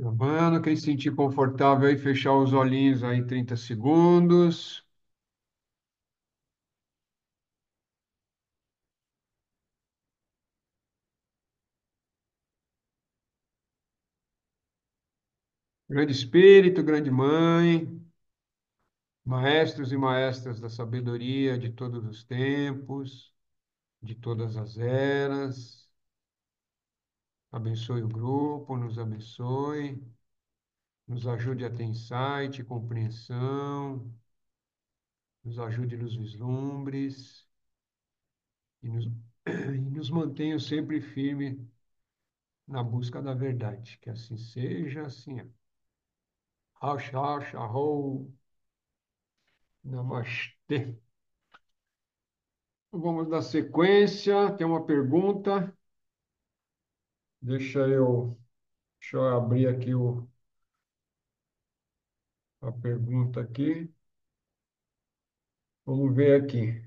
Gravando, quem se sentir confortável aí, fechar os olhinhos aí 30 segundos. Grande Espírito, grande Mãe, maestros e maestras da sabedoria de todos os tempos, de todas as eras, abençoe o grupo, nos abençoe, nos ajude a ter insight, compreensão, nos ajude nos vislumbres e nos, e nos mantenha sempre firme na busca da verdade. Que assim seja, assim é. Rau, namastê. Vamos dar sequência. Tem uma pergunta. Deixa eu, deixa eu abrir aqui a pergunta aqui. Vamos ver aqui.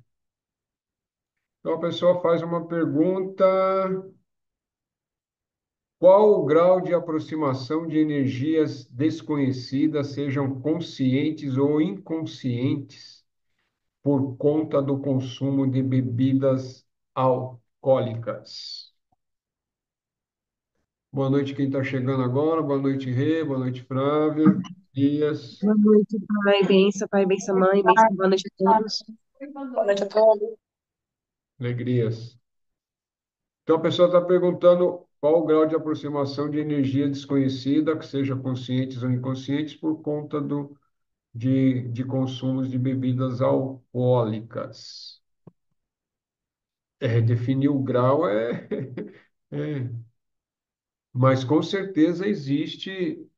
Então, a pessoa faz uma pergunta: qual o grau de aproximação de energias desconhecidas, sejam conscientes ou inconscientes, por conta do consumo de bebidas alcoólicas? Boa noite, quem está chegando agora. Boa noite, Rê. Boa noite, Flávia. Dias. Boa noite, pai, benção, mãe, benção, boa noite a todos. Boa noite a todos. Alegrias. Então, a pessoa está perguntando qual o grau de aproximação de energia desconhecida, que seja conscientes ou inconscientes, por conta de consumos de bebidas alcoólicas. Definir o grau é, mas com certeza existe,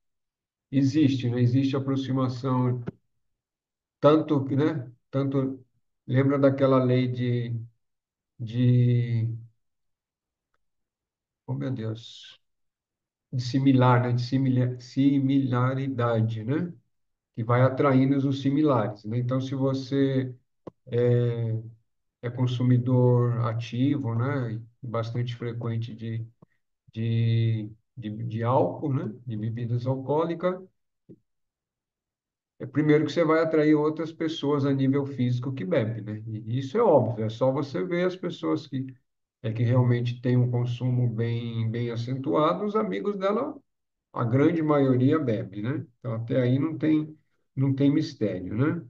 né? Existe aproximação, tanto, né? Tanto, lembra daquela lei de, oh meu Deus, de similar, né? De similaridade, né? Que vai atraindo os similares, né? Então, se você é consumidor ativo, né? Bastante frequente de álcool, né? De bebidas alcoólicas, primeiro que você vai atrair outras pessoas a nível físico que bebem, né? E isso é óbvio, é só você ver as pessoas que realmente têm um consumo bem acentuado, os amigos dela, a grande maioria bebe, né? Então, até aí não tem mistério, né?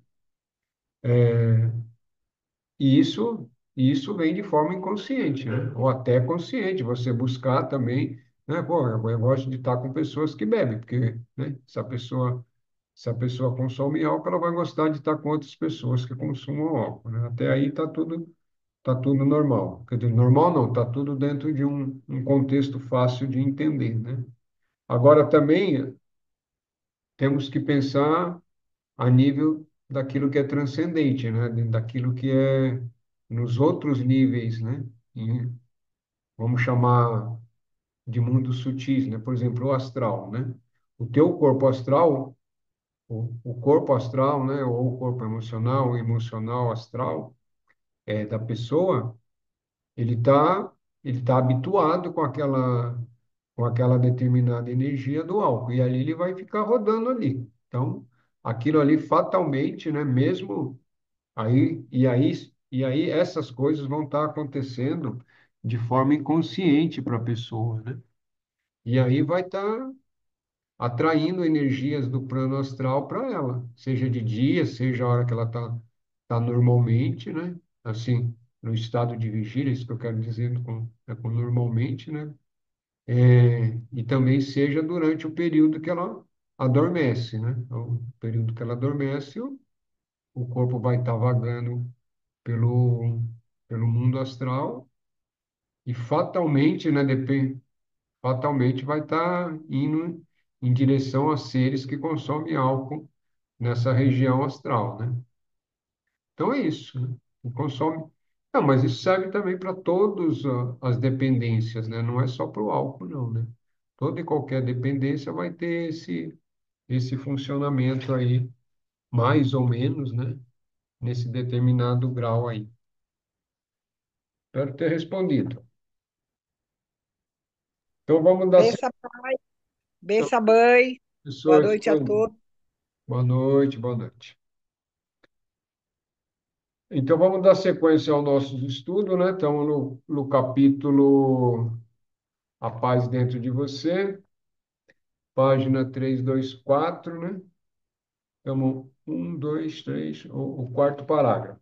E isso vem de forma inconsciente, né? Ou até consciente, você buscar também, né? Pô, eu gosto de estar com pessoas que bebem, porque, né? Se a pessoa consome álcool, ela vai gostar de estar com outras pessoas que consumam álcool, né? Até aí tá tudo normal. Quer dizer, normal não, tá tudo dentro de um contexto fácil de entender, né? Agora também temos que pensar a nível daquilo que é transcendente, né? Daquilo que é nos outros níveis, né? E vamos chamar de mundos sutis, né? Por exemplo, o astral, né? O teu corpo astral, o corpo astral, né? Ou o corpo emocional, o emocional astral da pessoa, ele tá habituado com aquela determinada energia do álcool, e ali ele vai ficar rodando ali. Então, aquilo ali fatalmente, né? Mesmo e aí essas coisas vão estar acontecendo de forma inconsciente para a pessoa, né? E aí vai estar atraindo energias do plano astral para ela, seja de dia, seja a hora que ela tá normalmente, né? Assim, no estado de vigília, isso que eu quero dizer com normalmente, né? E também seja durante o período que ela adormece, né? O período que ela adormece, o corpo vai estar vagando pelo mundo astral e fatalmente, né, fatalmente vai estar indo em direção a seres que consomem álcool nessa região astral, né? Então é isso, né? E consome. Não, mas isso serve também para todas as dependências, né? Não é só para o álcool, não, né? Toda e qualquer dependência vai ter esse funcionamento aí, mais ou menos, né? Nesse determinado grau aí. Espero ter respondido. Então vamos dar. Benção, pai. Então, Benção, mãe. Boa professor, noite a fica aí. todos. Boa noite, boa noite. Então, vamos dar sequência ao nosso estudo, né? Estamos no capítulo A Paz Dentro de Você, página 324, né? Estamos um, dois, três, o quarto parágrafo.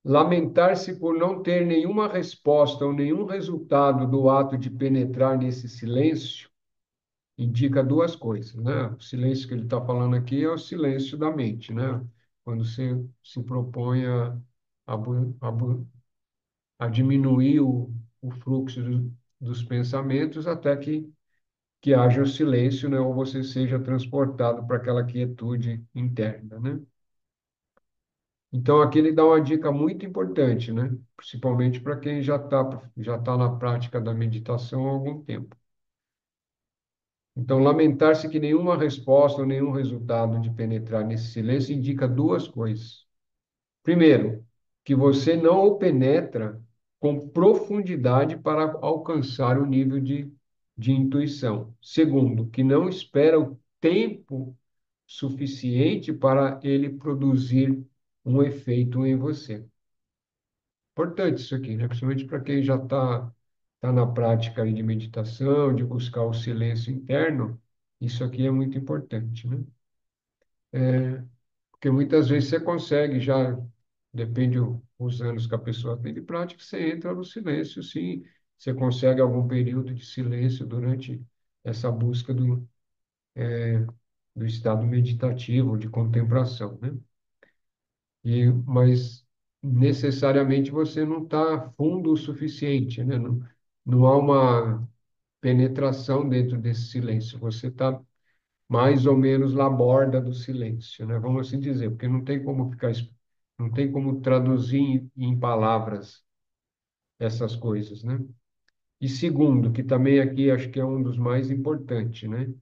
Lamentar-se por não ter nenhuma resposta ou nenhum resultado do ato de penetrar nesse silêncio indica duas coisas, né? O silêncio que ele está falando aqui é o silêncio da mente, né? Quando você se propõe a, bu- a, bu- a diminuir o fluxo dos pensamentos até que haja o silêncio, né? Ou você seja transportado para aquela quietude interna, né? Então, aqui ele dá uma dica muito importante, né? Principalmente para quem já tá na prática da meditação há algum tempo. Então, lamentar-se que nenhuma resposta ou nenhum resultado de penetrar nesse silêncio indica duas coisas. Primeiro, que você não o penetra com profundidade para alcançar o nível de intuição. Segundo, que não espera o tempo suficiente para ele produzir um efeito em você. Importante isso aqui, né? Principalmente para quem já tá na prática aí de meditação, de buscar o silêncio interno, isso aqui é muito importante, né? Porque muitas vezes você consegue já, depende os anos que a pessoa tem de prática, você entra no silêncio, sim, você consegue algum período de silêncio durante essa busca do estado meditativo, de contemplação, né? Mas necessariamente você não está fundo o suficiente, né? Não há uma penetração dentro desse silêncio. Você está mais ou menos na borda do silêncio, né? Vamos assim dizer, porque não tem como traduzir em palavras essas coisas, né? E segundo, que também aqui acho que é um dos mais importantes, né?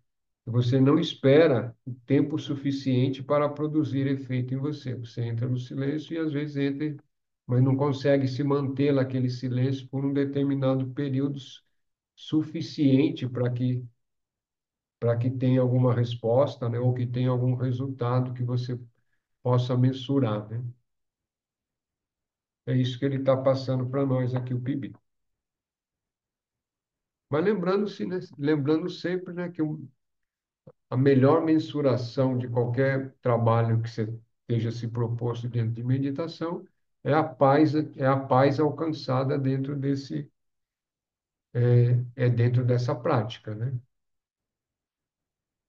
Você não espera o tempo suficiente para produzir efeito em você. Você entra no silêncio e às vezes entra, mas não consegue se manter naquele silêncio por um determinado período suficiente para que tenha alguma resposta, né, ou que tenha algum resultado que você possa mensurar, né? É isso que ele está passando para nós aqui, o PIB. Mas lembrando-se, né, lembrando sempre, né, que a melhor mensuração de qualquer trabalho que você esteja se proposto dentro de meditação é a paz alcançada dentro dessa prática, né?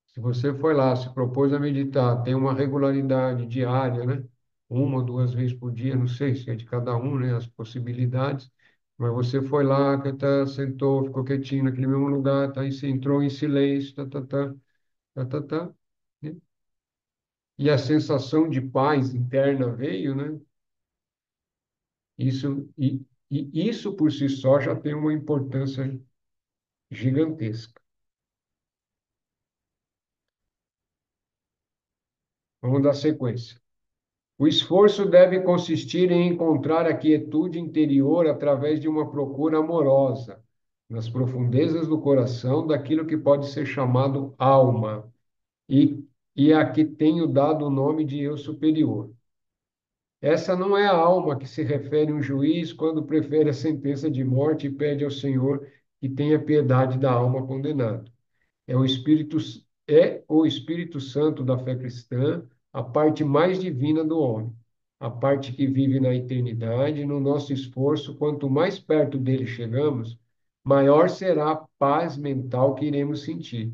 Se você foi lá, se propôs a meditar, tem uma regularidade diária, né? Uma ou duas vezes por dia, não sei se é de cada um, né? As possibilidades. Mas você foi lá, sentou, ficou quietinho naquele mesmo lugar, tá? E você entrou em silêncio, né? E a sensação de paz interna veio, né? Isso por si só já tem uma importância gigantesca. Vamos dar sequência. O esforço deve consistir em encontrar a quietude interior através de uma procura amorosa, nas profundezas do coração, daquilo que pode ser chamado alma, e, e a que tenho dado o nome de eu superior. Essa não é a alma que se refere um juiz quando prefere a sentença de morte e pede ao Senhor que tenha piedade da alma condenada. É o Espírito, é o Espírito Santo da fé cristã, a parte mais divina do homem, a parte que vive na eternidade. No nosso esforço, quanto mais perto dele chegamos, maior será a paz mental que iremos sentir.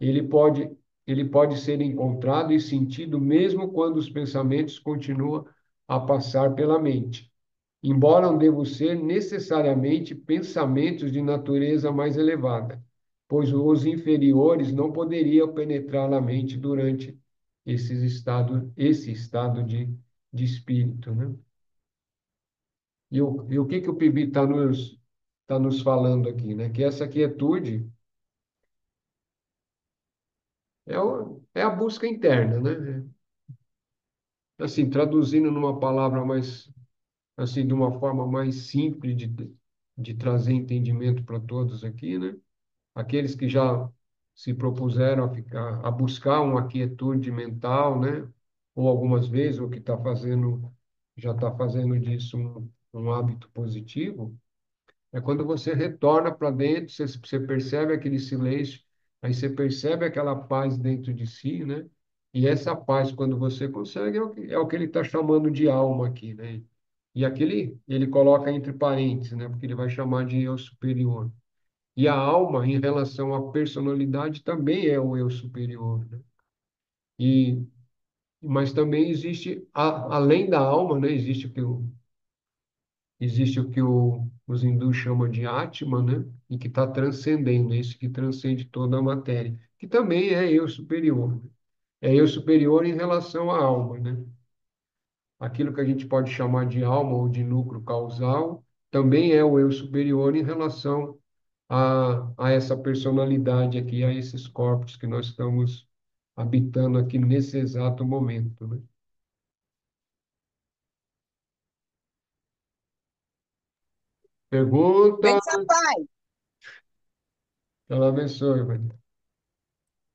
Ele pode, ele pode ser encontrado e sentido mesmo quando os pensamentos continuam a passar pela mente, embora não devam ser necessariamente pensamentos de natureza mais elevada, pois os inferiores não poderiam penetrar na mente durante esse estado de espírito, né? E o que o Pibi está nos falando aqui, né? Que essa quietude é a busca interna, né? Assim, traduzindo numa palavra mais, assim, de uma forma mais simples de trazer entendimento para todos aqui, né? Aqueles que já se propuseram a ficar, a buscar uma quietude mental, né? Ou algumas vezes, ou que está fazendo, já está fazendo disso um hábito positivo, é quando você retorna para dentro, você percebe aquele silêncio, aí você percebe aquela paz dentro de si, né? E essa paz, quando você consegue, é o que ele está chamando de alma aqui, né? E aquele ele coloca entre parênteses, né? Porque ele vai chamar de eu superior. E a alma, em relação à personalidade, também é o eu superior, né? E, mas também existe, além da alma, né? Existe o que os hindus chamam de Atman, né? E que está transcendendo, esse que transcende toda a matéria, que também é eu superior, né? É eu superior em relação à alma, né? Aquilo que a gente pode chamar de alma ou de núcleo causal, também é o eu superior em relação a essa personalidade aqui, a esses corpos que nós estamos habitando aqui nesse exato momento, né? Pergunta, Benção, Pai. ela abençoe, mãe. Boa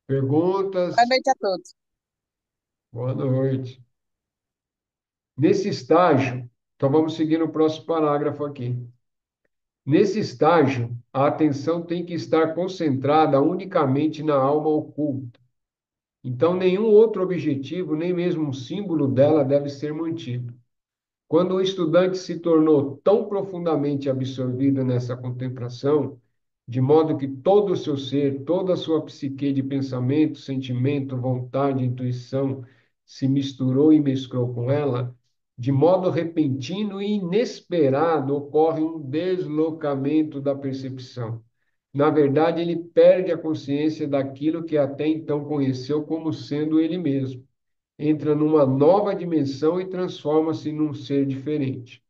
Perguntas, noite a todos. boa noite. Nesse estágio, então vamos seguir no próximo parágrafo aqui. Nesse estágio, a atenção tem que estar concentrada unicamente na alma oculta. Então, nenhum outro objetivo, nem mesmo um símbolo dela deve ser mantido. Quando o estudante se tornou tão profundamente absorvido nessa contemplação, de modo que todo o seu ser, toda a sua psique de pensamento, sentimento, vontade, intuição se misturou e mesclou com ela, de modo repentino e inesperado ocorre um deslocamento da percepção. Na verdade, ele perde a consciência daquilo que até então conheceu como sendo ele mesmo, entra numa nova dimensão e transforma-se num ser diferente.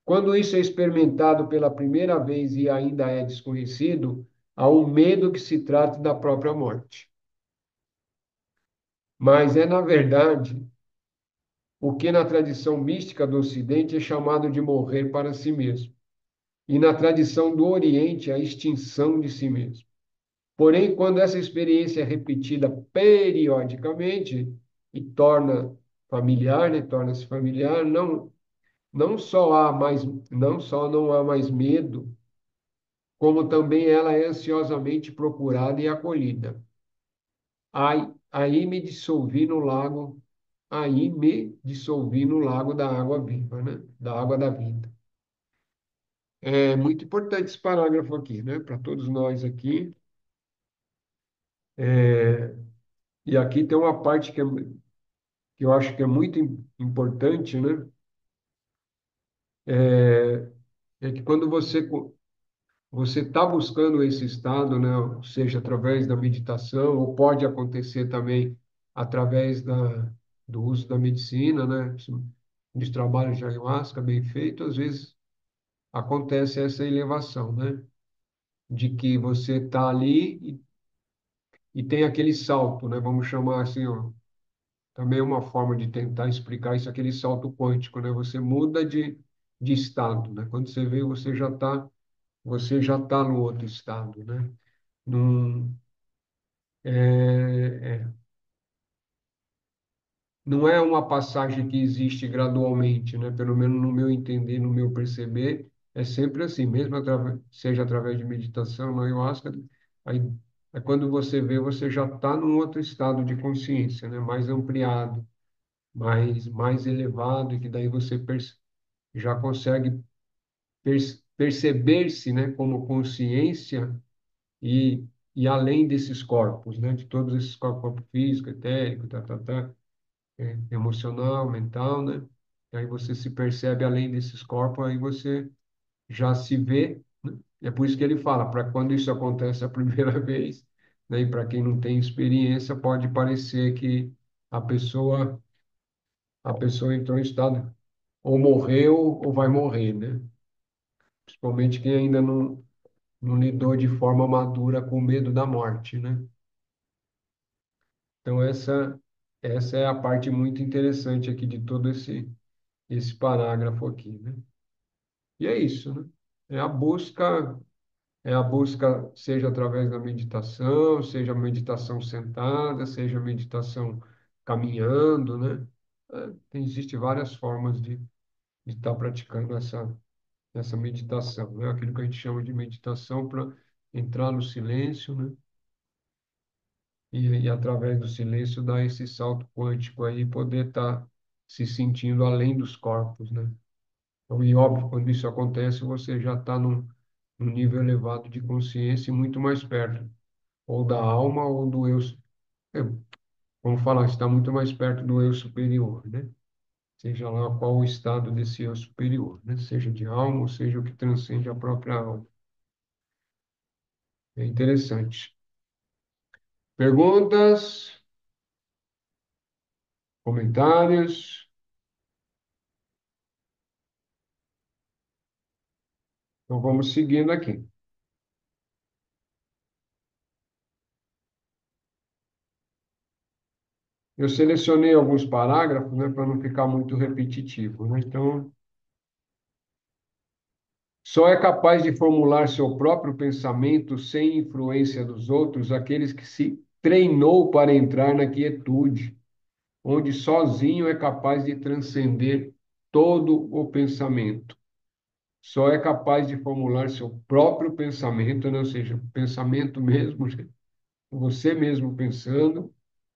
Quando isso é experimentado pela primeira vez e ainda é desconhecido, há um medo que se trate da própria morte. Mas é, na verdade, o que na tradição mística do Ocidente é chamado de morrer para si mesmo, e na tradição do Oriente, a extinção de si mesmo. Porém, quando essa experiência é repetida periodicamente e torna familiar, né, torna-se familiar, não só não há mais medo, como também ela é ansiosamente procurada e acolhida. Aí me dissolvi no lago, aí me dissolvi no lago da água viva, né? Da água da vida. É muito importante esse parágrafo aqui, né? Para todos nós aqui. E aqui tem uma parte que eu acho que é muito importante, né? É que quando você está buscando esse estado, né? Seja através da meditação, ou pode acontecer também através do uso da medicina, né? Dos trabalhos de ayahuasca bem feito, às vezes acontece essa elevação, né? De que você está ali e tem aquele salto, né? Vamos chamar assim, ó, também uma forma de tentar explicar isso, aquele salto quântico, né? Você muda de estado, né? Quando você vê, você já tá no outro estado, né? Num, é, não é uma passagem que existe gradualmente, né? Pelo menos no meu entender, no meu perceber, é sempre assim, mesmo seja através de meditação, no ayahuasca, aí é quando você vê, você já está num outro estado de consciência, né? Mais ampliado, mais elevado, e que daí você já consegue perceber-se, né? Como consciência e, e além desses corpos, né? De todos esses corpos, corpo físico, etérico, tá emocional, mental, né? E aí você se percebe além desses corpos, aí você já se vê, né? É por isso que ele fala, para quando isso acontece a primeira vez, né? E para quem não tem experiência, pode parecer que a pessoa a pessoa entrou em estado ou morreu ou vai morrer, né? Principalmente quem ainda não lidou de forma madura com o medo da morte, né? Então essa é a parte muito interessante aqui de todo esse parágrafo aqui, né? E é isso, né? É a busca, é a busca, seja através da meditação, seja meditação sentada, seja meditação caminhando, né? Existe várias formas de estar praticando essa meditação, né? Aquilo que a gente chama de meditação para entrar no silêncio, né? E através do silêncio dar esse salto quântico aí, poder estar se sentindo além dos corpos, né? Então, e óbvio, quando isso acontece, você já está num nível elevado de consciência e muito mais perto, ou da alma ou do eu, é, vamos falar, está muito mais perto do eu superior, né? Seja lá qual o estado desse eu superior, né? Seja de alma ou seja o que transcende a própria alma. É interessante. Perguntas, comentários? Então vamos seguindo aqui. Eu selecionei alguns parágrafos, né, para não ficar muito repetitivo, né? Então, só é capaz de formular seu próprio pensamento sem influência dos outros aqueles que se treinou para entrar na quietude, onde sozinho é capaz de transcender todo o pensamento. Só é capaz de formular seu próprio pensamento, né? Ou seja, pensamento mesmo, você mesmo pensando,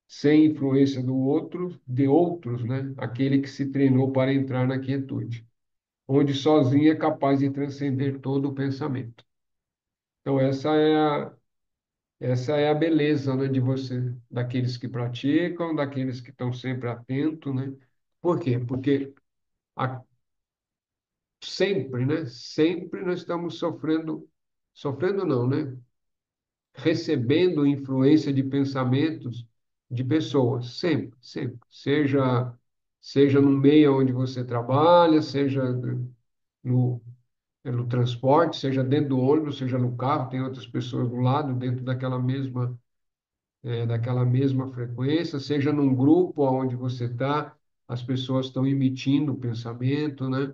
sem influência do outro, de outros, né? Aquele que se treinou para entrar na quietude, onde sozinho é capaz de transcender todo o pensamento. Então, essa é a beleza, né, de você, daqueles que praticam, daqueles que estão sempre atentos, né? Por quê? Porque a- sempre, né? Sempre nós estamos sofrendo não, né? Recebendo influência de pensamentos de pessoas, sempre, sempre. Seja no meio onde você trabalha, seja no, no transporte, seja dentro do ônibus, seja no carro, tem outras pessoas do lado, dentro daquela mesma frequência, seja num grupo onde você está, as pessoas estão emitindo pensamento, né?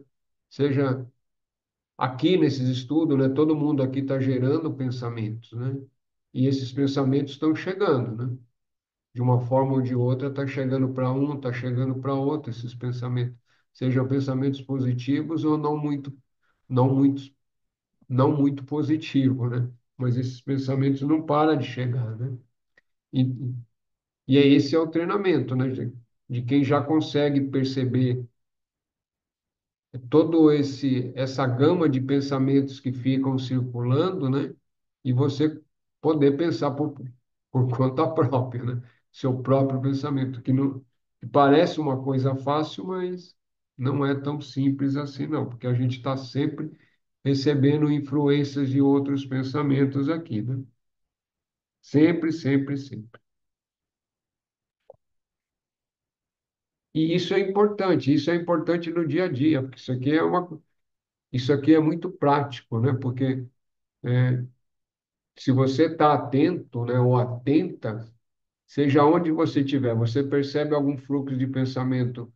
Seja aqui nesses estudos, né? Todo mundo aqui está gerando pensamentos, né? E esses pensamentos estão chegando, né? De uma forma ou de outra, está chegando para um, está chegando para outro, esses pensamentos. Sejam pensamentos positivos ou não muito, não muito positivos, né? Mas esses pensamentos não param de chegar, né? E, esse é o treinamento, né? De quem já consegue perceber todo essa gama de pensamentos que ficam circulando, né? E você poder pensar por conta própria, né? Seu próprio pensamento, que parece uma coisa fácil, mas não é tão simples assim, não, porque a gente está sempre recebendo influências de outros pensamentos aqui, né? Sempre, sempre, sempre. E isso é importante no dia a dia, porque isso aqui é muito prático, né? Porque se você está atento, né, ou atenta, seja onde você estiver, você percebe algum fluxo de pensamento,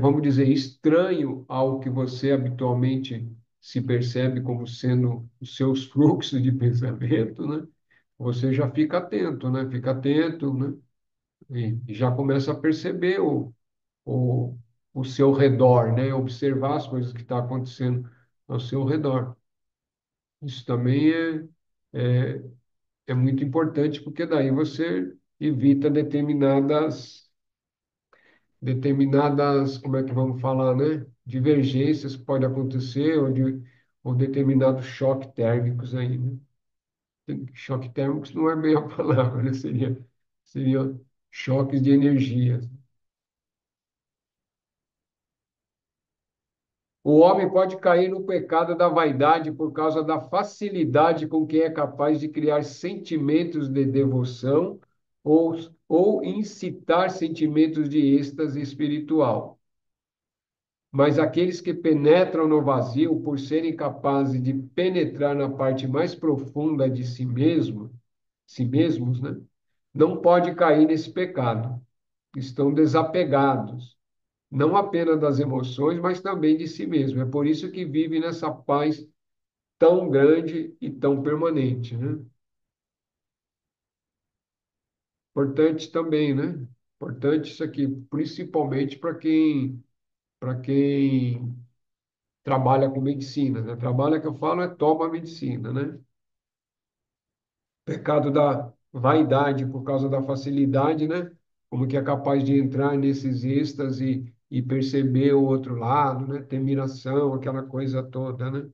vamos dizer, estranho ao que você habitualmente se percebe como sendo os seus fluxos de pensamento, né? Você já fica atento, né? Fica atento, né? E já começa a perceber o, o seu redor, né? Observar as coisas que estão acontecendo ao seu redor. Isso também é muito importante, porque daí você evita determinadas, como é que vamos falar, né? Divergências que podem acontecer, ou determinados choques térmicos aí, né? Choque térmicos não é bem a palavra, né? Seria choques de energia. O homem pode cair no pecado da vaidade por causa da facilidade com que é capaz de criar sentimentos de devoção ou, ou incitar sentimentos de êxtase espiritual. Mas aqueles que penetram no vazio por serem capazes de penetrar na parte mais profunda de si mesmos, né? Não pode cair nesse pecado. Estão desapegados não apenas das emoções, mas também de si mesmo. É por isso que vive nessa paz tão grande e tão permanente, né? Importante também, né? Importante isso aqui, principalmente para quem trabalha com medicina, né? Trabalha que eu falo é toma medicina, né? Pecado da vaidade por causa da facilidade, né? Como que é capaz de entrar nesses êxtase e perceber o outro lado, né? Ter miração, aquela coisa toda, né?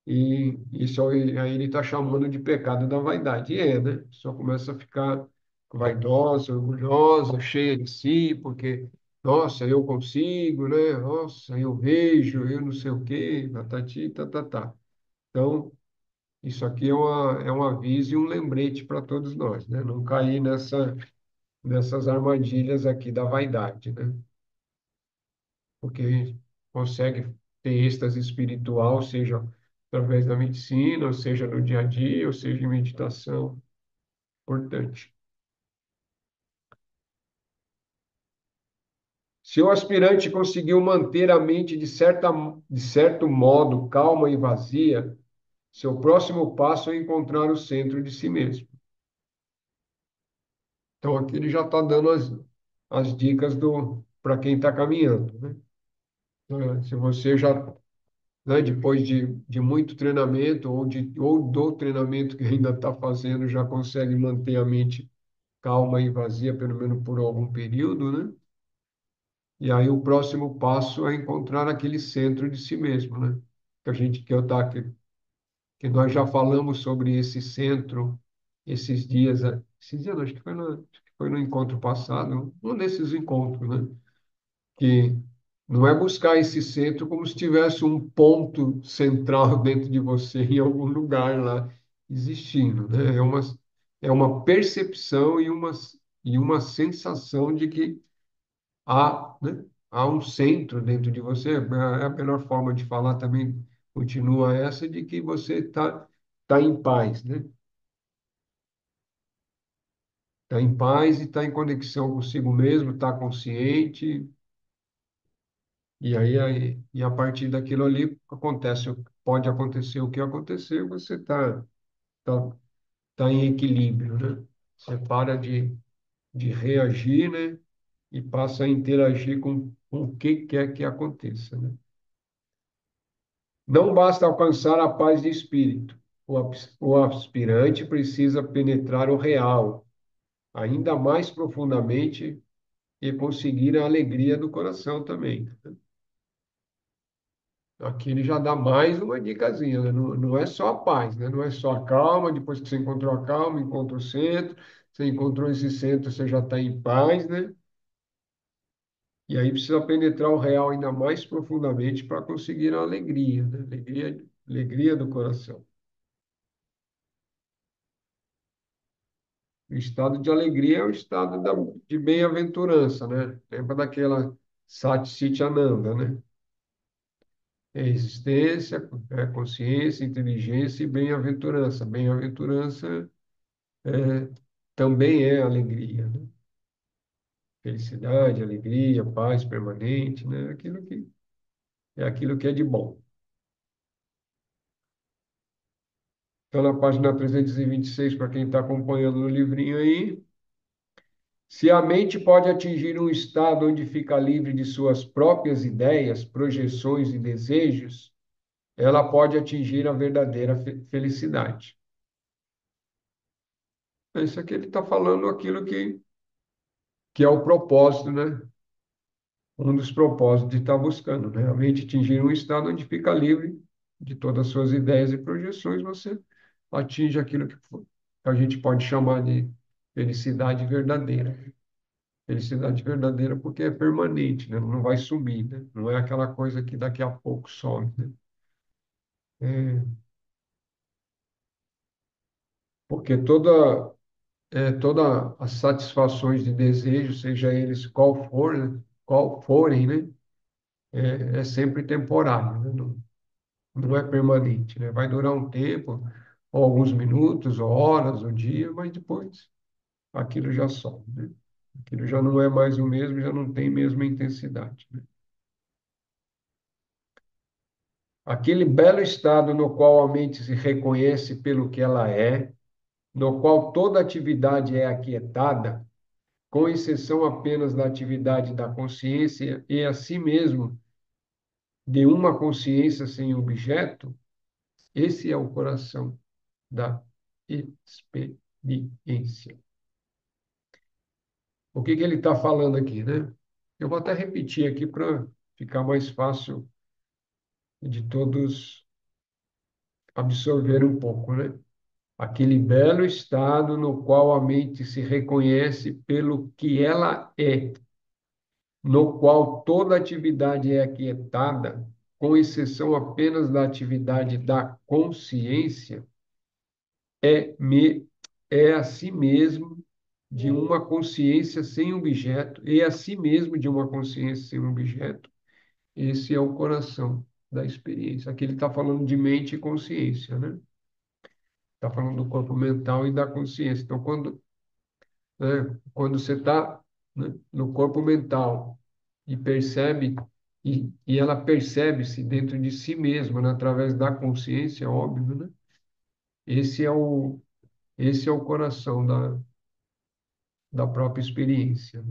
E isso aí ele está chamando de pecado da vaidade. E é, né? Só começa a ficar vaidosa, orgulhosa, cheia de si, porque, nossa, eu consigo, né? Nossa, eu vejo, eu não sei o quê, tatati, tatatá. Então, isso aqui é um aviso e um lembrete para todos nós, né? Não cair nessas armadilhas aqui da vaidade, né? Porque a gente consegue ter êxtase espiritual, seja através da medicina, ou seja no dia a dia, ou seja em meditação. Importante. Se o aspirante conseguiu manter a mente de certo modo calma e vazia, seu próximo passo é encontrar o centro de si mesmo. Então, aqui ele já está dando as dicas para quem está caminhando, né? Se você já, né, depois de muito treinamento ou do treinamento que ainda está fazendo, já consegue manter a mente calma e vazia, pelo menos por algum período, né? E aí o próximo passo é encontrar aquele centro de si mesmo, né? Que nós já falamos sobre esse centro esses dias, não, acho que foi no encontro passado, um desses encontros, né? Que não é buscar esse centro como se tivesse um ponto central dentro de você, em algum lugar lá existindo, né? É uma percepção e uma sensação de que há um centro dentro de você. A melhor forma de falar também continua essa de que você tá em paz, né? Está em paz e está em conexão consigo mesmo, está consciente. E a partir daquilo ali pode acontecer o que acontecer, você tá, tá em equilíbrio, né? Você para de reagir, né? E passa a interagir com o que quer que aconteça, né? Não basta alcançar a paz de espírito. O aspirante precisa penetrar o real, ainda mais profundamente, e conseguir a alegria do coração também. Aqui ele já dá mais uma dicasinha, né? Não, não é só a paz, né? Não é só a calma, depois que você encontrou a calma, encontra o centro, você encontrou esse centro, você já está em paz, né? E aí precisa penetrar o real ainda mais profundamente para conseguir a alegria, né? Alegria do coração. O estado de alegria é o estado de bem-aventurança, né? Lembra daquela Sat Chit Ananda, né? É existência, consciência, inteligência e bem-aventurança. Bem-aventurança também é alegria, né? Felicidade, alegria, paz permanente, né? Aquilo que é de bom. Então, na página 326, para quem está acompanhando no livrinho aí, se a mente pode atingir um estado onde fica livre de suas próprias ideias, projeções e desejos, ela pode atingir a verdadeira felicidade. Isso aqui ele está falando aquilo que é o propósito, né? Um dos propósitos de estar buscando, né? A mente atingir um estado onde fica livre de todas as suas ideias e projeções, você atinge aquilo que a gente pode chamar de felicidade verdadeira. Felicidade verdadeira porque é permanente, né? Não vai sumir, né? Não é aquela coisa que daqui a pouco some, né? É, porque toda as satisfações de desejo, seja eles qual forem, né? É sempre temporário, né? Não é permanente, né? Vai durar um tempo, ou alguns minutos, ou horas, ou dia, mas depois aquilo já some, né? Aquilo já não é mais o mesmo, já não tem a mesma intensidade, né? Aquele belo estado no qual a mente se reconhece pelo que ela é, no qual toda atividade é aquietada, com exceção apenas da atividade da consciência e a si mesmo de uma consciência sem objeto, esse é o coração da experiência. O que que ele está falando aqui, né? Eu vou até repetir aqui para ficar mais fácil de todos absorverem um pouco, né? Aquele belo estado no qual a mente se reconhece pelo que ela é, no qual toda atividade é aquietada, com exceção apenas da atividade da consciência, é, me, é a si mesmo de uma consciência sem objeto, e a si mesmo de uma consciência sem objeto. Esse é o coração da experiência. Aqui ele está falando de mente e consciência, né? Está falando do corpo mental e da consciência. Então, quando você está, né, no corpo mental e percebe, e ela percebe-se dentro de si mesma, né, através da consciência, óbvio, né? Esse é o, esse é o coração da própria experiência,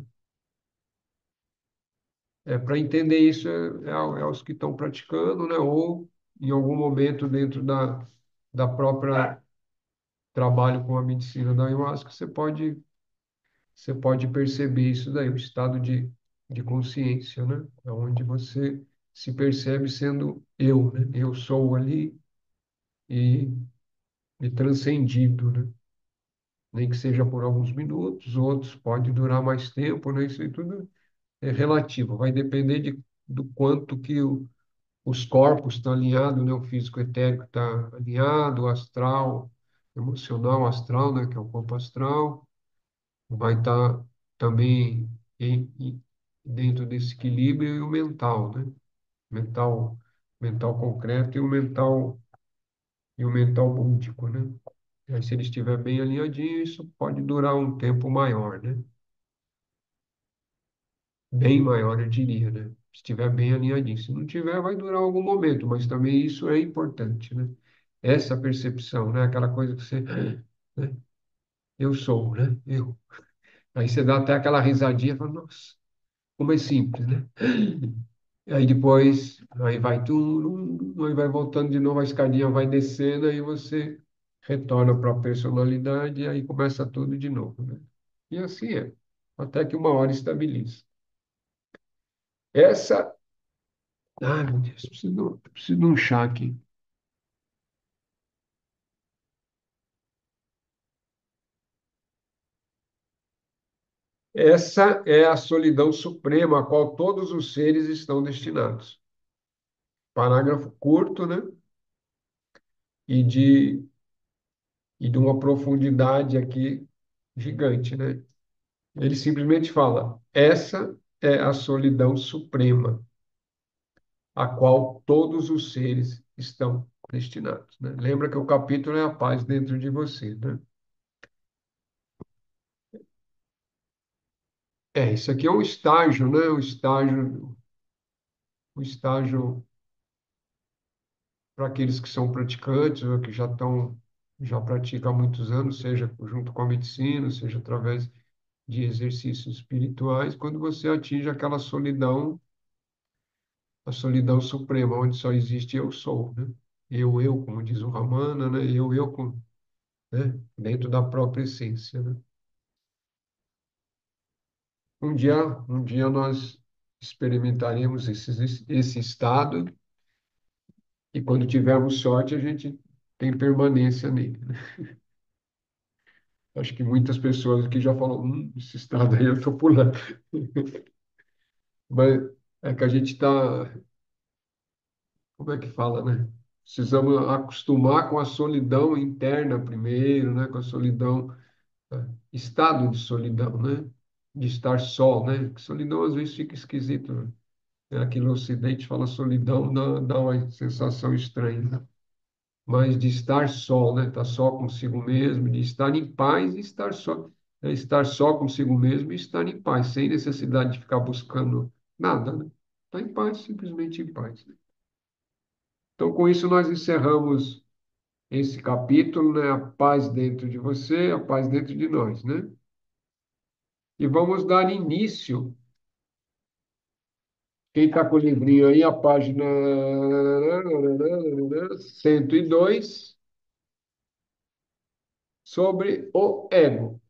né? Para entender isso, é os que estão praticando, né? Ou em algum momento dentro da própria trabalho com a medicina da ayahuasca, você pode perceber isso daí, o estado de consciência, né? É onde você se percebe sendo eu, né? Eu sou ali e, e transcendido, né? Nem que seja por alguns minutos, outros pode durar mais tempo, né? Isso aí tudo é relativo, vai depender do quanto que os corpos estão alinhados, né? O físico etérico está alinhado, o astral, emocional astral, né? Que é o corpo astral, vai estar também dentro desse equilíbrio e o mental, né? Mental, mental concreto e o mental búdico, né? Aí, se ele estiver bem alinhadinho, isso pode durar um tempo maior, né? Bem maior, eu diria, né? Se estiver bem alinhadinho. Se não tiver, vai durar algum momento, mas também isso é importante, né? Essa percepção, né? Aquela coisa que você, né? Eu sou, né? Eu. Aí você dá até aquela risadinha e fala, nossa, como é simples, né? Aí depois, aí vai tudo, aí vai voltando de novo, a escadinha vai descendo, aí você retorna para a personalidade e aí começa tudo de novo, né? E assim é, até que uma hora estabiliza. Essa, ai meu Deus, preciso de um chá aqui. Essa é a solidão suprema a qual todos os seres estão destinados. Parágrafo curto, né? E de, e de uma profundidade aqui gigante, né? Ele simplesmente fala: essa é a solidão suprema, a qual todos os seres estão destinados, né? Lembra que o capítulo é a paz dentro de você, né? Isso aqui é um estágio, né? O estágio para aqueles que são praticantes, ou que já praticam há muitos anos, seja junto com a medicina, seja através de exercícios espirituais, quando você atinge aquela solidão, a solidão suprema, onde só existe eu sou, né? Como diz o Ramana, né? Né? Dentro da própria essência, né? Um dia nós experimentaremos esse estado e quando tivermos sorte, a gente tem permanência nele, né? Acho que muitas pessoas aqui já falam, esse estado aí eu estou pulando. Mas é que a gente está, como é que fala, né? Precisamos acostumar com a solidão interna primeiro, né? Com a solidão, estado de solidão, né? De estar só, né? Que solidão às vezes fica esquisito, né? Aqui no Ocidente fala solidão, dá uma sensação estranha, né? Mas de estar só, né? Estar só consigo mesmo, de estar em paz e estar só. é estar só consigo mesmo e estar em paz, sem necessidade de ficar buscando nada, né? Estar em paz, simplesmente em paz, né? Então, com isso, nós encerramos esse capítulo, né? A paz dentro de você, a paz dentro de nós, né? E vamos dar início. Quem está com o livrinho aí, a página 102, sobre o ego.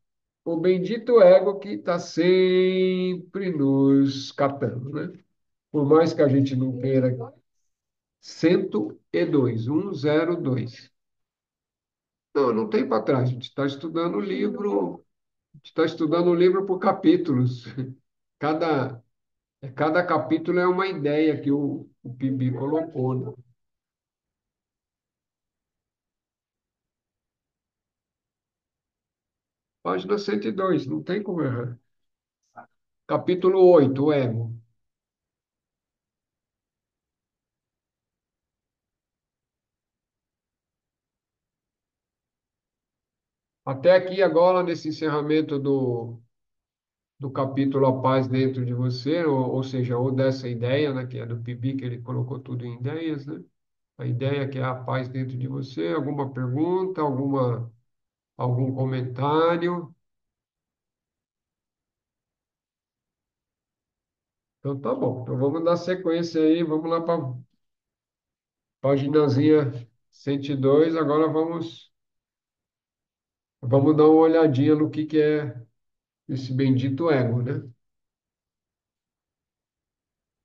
O bendito ego que está sempre nos catando, né? Por mais que a gente não queira. 102, 102. Não, não tem para trás. A gente está estudando o livro, a gente está estudando o livro por capítulos. Cada, cada capítulo é uma ideia que o Pibi colocou, né? Página 102, não tem como errar. Capítulo 8, o ego. Até aqui agora, nesse encerramento do capítulo A Paz Dentro de Você, ou seja, ou dessa ideia, né, que é do Pibi, que ele colocou tudo em ideias, né? A ideia que é a paz dentro de você. Alguma pergunta, algum comentário? Então tá bom. Então vamos dar sequência aí, vamos lá para a paginazinha 102. Agora vamos dar uma olhadinha no que é esse bendito ego, né?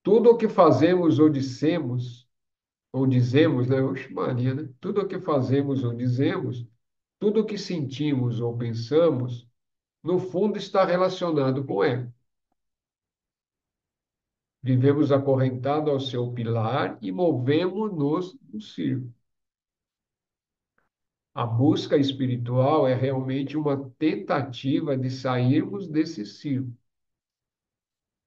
Tudo o que fazemos ou dizemos, né? Oxe, Maria, né? Tudo o que fazemos ou dizemos, tudo o que sentimos ou pensamos, no fundo está relacionado com o ego. Vivemos acorrentado ao seu pilar e movemos-nos no círculo. A busca espiritual é realmente uma tentativa de sairmos desse círculo.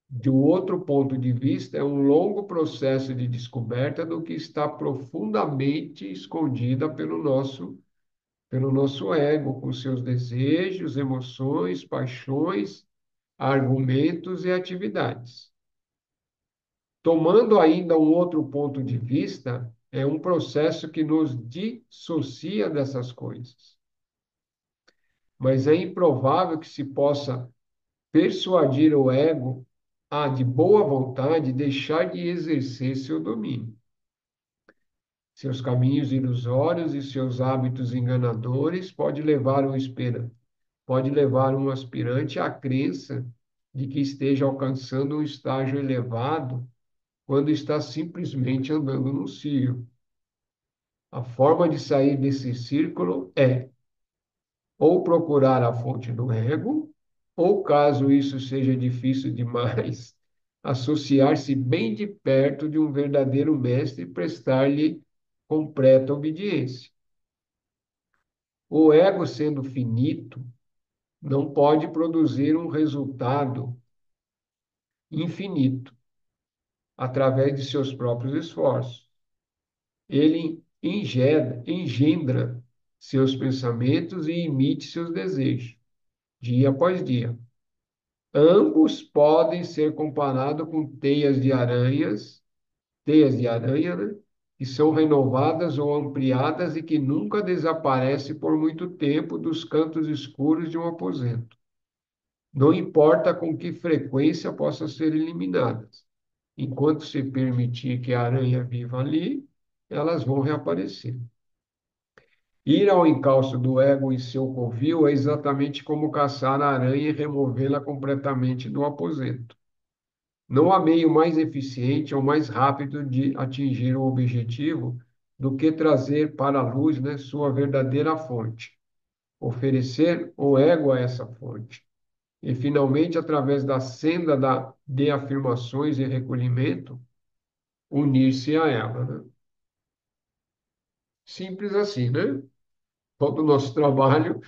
De um outro ponto de vista, é um longo processo de descoberta do que está profundamente escondida pelo nosso ego, com seus desejos, emoções, paixões, argumentos e atividades. Tomando ainda um outro ponto de vista, é um processo que nos dissocia dessas coisas. Mas é improvável que se possa persuadir o ego a, de boa vontade, deixar de exercer seu domínio. Seus caminhos ilusórios e seus hábitos enganadores pode levar um aspirante à crença de que esteja alcançando um estágio elevado quando está simplesmente andando no círculo. A forma de sair desse círculo é ou procurar a fonte do ego, ou, caso isso seja difícil demais, associar-se bem de perto de um verdadeiro mestre e prestar-lhe completa obediência. O ego, sendo finito, não pode produzir um resultado infinito através de seus próprios esforços. Ele engendra seus pensamentos e emite seus desejos, dia após dia. Ambos podem ser comparados com teias de aranha, né? Que são renovadas ou ampliadas e que nunca desaparecem por muito tempo dos cantos escuros de um aposento. Não importa com que frequência possam ser eliminadas. Enquanto se permitir que a aranha viva ali, elas vão reaparecer. Ir ao encalço do ego em seu covil é exatamente como caçar a aranha e removê-la completamente do aposento. Não há meio mais eficiente ou mais rápido de atingir o objetivo do que trazer para a luz, né, sua verdadeira fonte, oferecer o ego a essa fonte. E, finalmente, através da senda de afirmações e recolhimento, unir-se a ela, né? Simples assim, né? Todo o nosso trabalho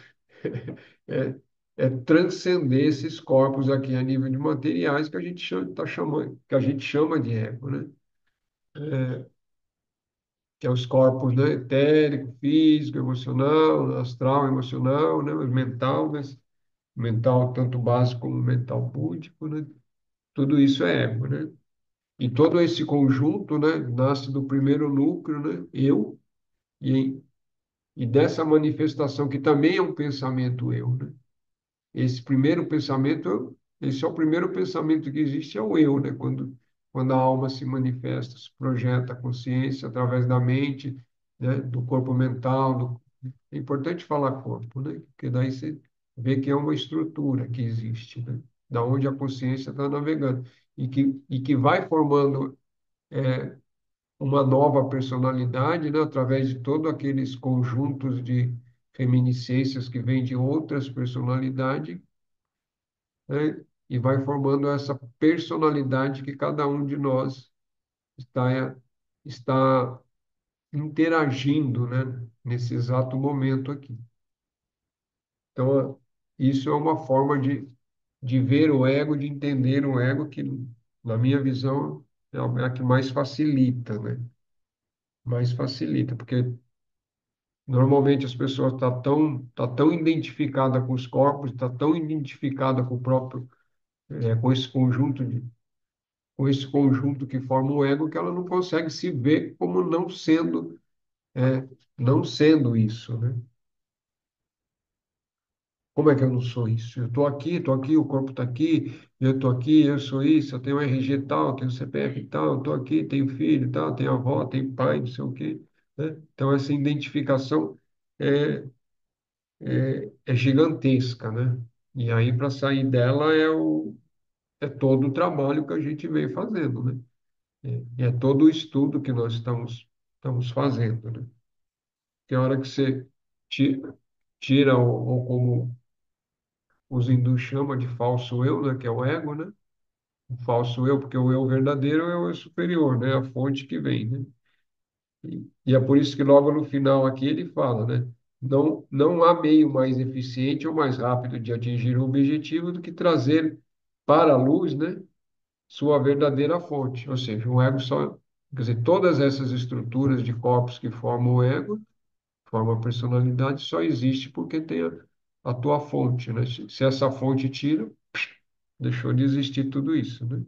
é, é transcender esses corpos aqui a nível de materiais que a gente tá chamando, que a gente chama de ego, né? Que é os corpos, né? Etérico, físico, emocional, astral, emocional, né? Mental, né? mental tanto básico como mental búdico, né? Tudo isso é ego, né? E todo esse conjunto, né, nasce do primeiro núcleo, né? Eu, e, e dessa manifestação que também é um pensamento eu, né? Esse primeiro pensamento, esse é o primeiro pensamento que existe, é o eu, né? Quando a alma se manifesta, se projeta a consciência através da mente, né? Do corpo mental. É importante falar corpo, né? Porque daí você vê que é uma estrutura que existe, né? Da onde a consciência está navegando. E que vai formando uma nova personalidade, né? Através de todos aqueles conjuntos de reminiscências que vêm de outras personalidades, né? E vai formando essa personalidade que cada um de nós está interagindo, né? Nesse exato momento aqui. Então, isso é uma forma de ver o ego, de entender o ego, que, na minha visão, é a que mais facilita, né? Mais facilita, porque normalmente as pessoas tá tão identificada com os corpos, tá tão identificada com o próprio, com esse conjunto que forma o ego, que ela não consegue se ver como é, não sendo isso, né? Como é que eu não sou isso? Eu estou aqui, o corpo está aqui, eu estou aqui, eu sou isso, eu tenho RG tal, tenho CPF tal, estou aqui, tenho filho tal, tenho avó, tenho pai, não sei o quê, né? Então, essa identificação é, é gigantesca, né? E aí, para sair dela, é todo o trabalho que a gente vem fazendo, né? É todo o estudo que nós estamos fazendo, né? Que a hora que você ti- tira, ou como os hindus chamam de falso eu, né? Que é o ego, né? O falso eu, porque o eu verdadeiro é o eu superior, né? A fonte que vem, né? E é por isso que logo no final aqui ele fala, né? Não há meio mais eficiente ou mais rápido de atingir o objetivo do que trazer para a luz, né? Sua verdadeira fonte. Ou seja, o ego só, quer dizer, todas essas estruturas de corpos que formam o ego, formam a personalidade, só existe porque tem a tua fonte, né? Se essa fonte tira, deixou de existir tudo isso, né?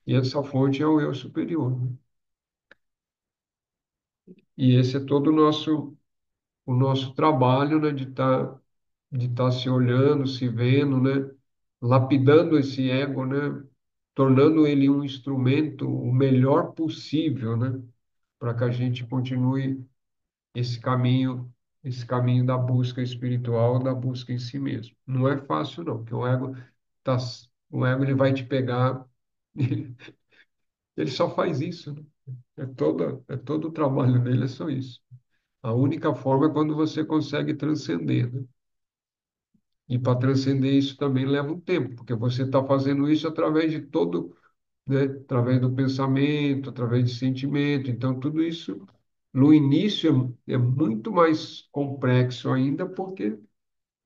E essa fonte é o eu superior, né? E esse é todo o nosso trabalho, né? De estar se olhando, se vendo, né? Lapidando esse ego, né? Tornando ele um instrumento o melhor possível, né? Para que a gente continue esse caminho, esse caminho da busca espiritual, da busca em si mesmo. Não é fácil, não, porque tá, o ego ele vai te pegar, ele só faz isso, né? É todo o trabalho dele, é só isso. A única forma é quando você consegue transcender, né? E para transcender isso também leva um tempo, porque você está fazendo isso através de todo, né? Através do pensamento, através de sentimento. Então, tudo isso, no início, é muito mais complexo ainda, porque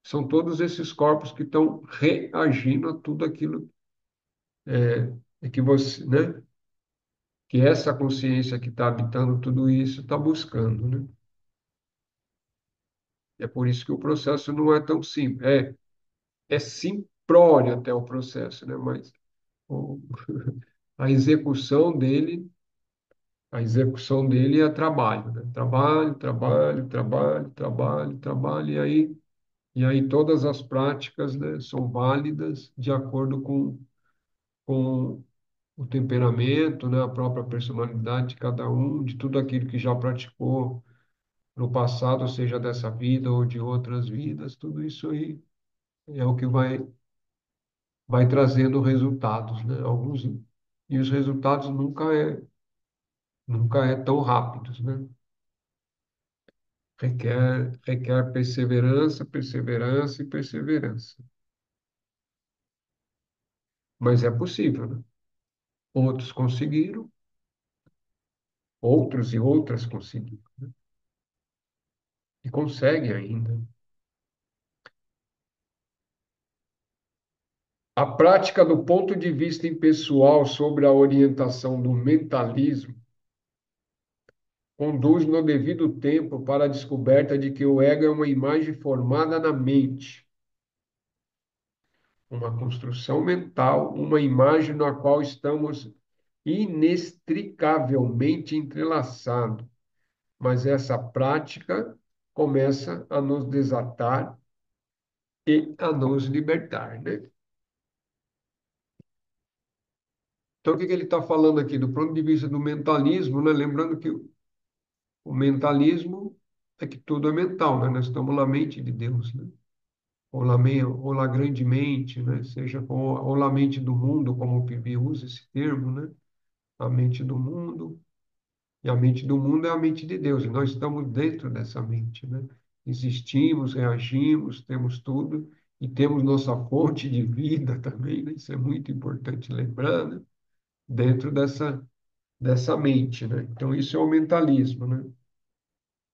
são todos esses corpos que estão reagindo a tudo aquilo que você, né? Que essa consciência que está habitando tudo isso está buscando, né? É por isso que o processo não é tão simples. É simplório até o processo, né? Mas o- a execução dele, a execução dele é trabalho, né? Trabalho, trabalho, trabalho, trabalho, trabalho, e aí todas as práticas, né, são válidas de acordo com o temperamento, né, a própria personalidade de cada um, de tudo aquilo que já praticou no passado, seja dessa vida ou de outras vidas, tudo isso aí é o que vai trazendo resultados, né? E os resultados nunca é tão rápidos, né? Requer perseverança, perseverança e perseverança. Mas é possível, né? Outros conseguiram, outros e outras conseguiram, né? E conseguem ainda. A prática do ponto de vista impessoal sobre a orientação do mentalismo conduz no devido tempo para a descoberta de que o ego é uma imagem formada na mente, uma construção mental, uma imagem na qual estamos inextricavelmente entrelaçados. Mas essa prática começa a nos desatar e a nos libertar, né? Então, o que que ele está falando aqui? Do ponto de vista do mentalismo, né? Lembrando que o mentalismo é que tudo é mental, né? Nós estamos na mente de Deus, né? Ou na grande mente, né? Seja ou na mente do mundo, como o Pibi usa esse termo, né? A mente do mundo. E a mente do mundo é a mente de Deus, e nós estamos dentro dessa mente, né? Existimos, reagimos, temos tudo, e temos nossa fonte de vida também, né? Isso é muito importante lembrar, né? Dentro dessa mente, né? Então, isso é o mentalismo, né?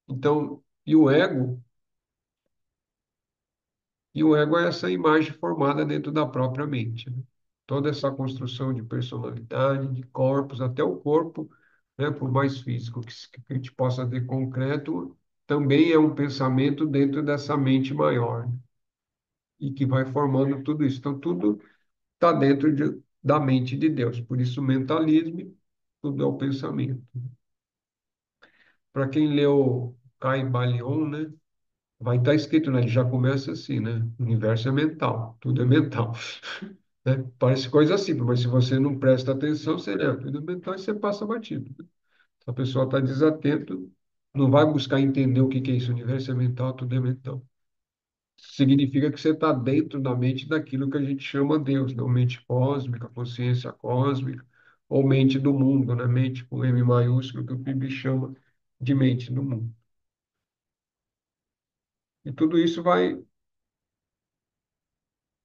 Então, e o ego é essa imagem formada dentro da própria mente, né? Toda essa construção de personalidade, de corpos, até o corpo, né, por mais físico que a gente possa ter concreto, também é um pensamento dentro dessa mente maior, né? E que vai formando tudo isso. Então, tudo está dentro da mente de Deus. Por isso, o mentalismo, tudo é o pensamento. Para quem leu Caibalion, né? Vai estar escrito, né? Ele já começa assim, né? O universo é mental, tudo é mental. Né? Parece coisa simples, mas se você não presta atenção, você lê tudo é mental e você passa batido. Se a pessoa está desatento, não vai buscar entender o que que é isso. O universo é mental, tudo é mental. Significa que você está dentro da mente daquilo que a gente chama Deus, né? Ou mente cósmica, consciência cósmica, ou mente do mundo, né? Mente com M maiúsculo, que o PIB chama de mente do mundo. E tudo isso vai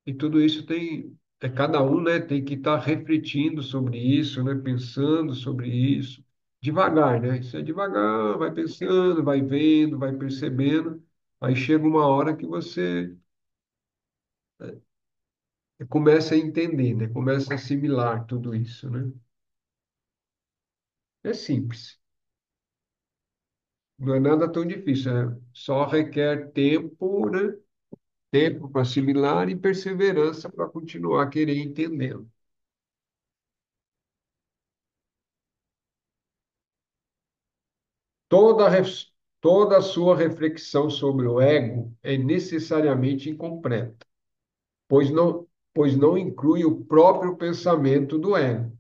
E tudo isso cada um, né, tem que estar refletindo sobre isso, né, pensando sobre isso, devagar, né? Isso é devagar, vai pensando, vai vendo, vai percebendo, aí chega uma hora que você começa a entender, né? Começa a assimilar tudo isso, né? É simples, não é nada tão difícil, só requer tempo, né? Tempo para assimilar e perseverança para continuar querer entendendo. Toda, toda a sua reflexão sobre o ego é necessariamente incompleta, pois não inclui o próprio pensamento do ego.